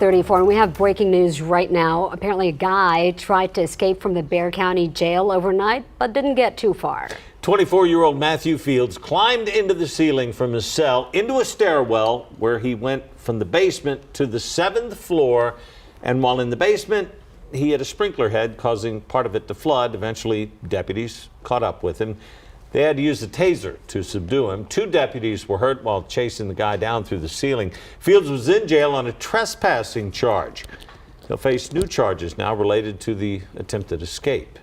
34, and we have breaking news right now. Apparently a guy tried to escape from the Bexar County jail overnight, but didn't get too far. 24-year-old Matthew Fields climbed into the ceiling from his cell into a stairwell where he went from the basement to the 7th floor. And while in the basement, he hit a sprinkler head, causing part of it to flood. Eventually, deputies caught up with him. They had to use a taser to subdue him. 2 deputies were hurt while chasing the guy down through the ceiling. Fields was in jail on a trespassing charge. He'll face new charges now related to the attempted escape.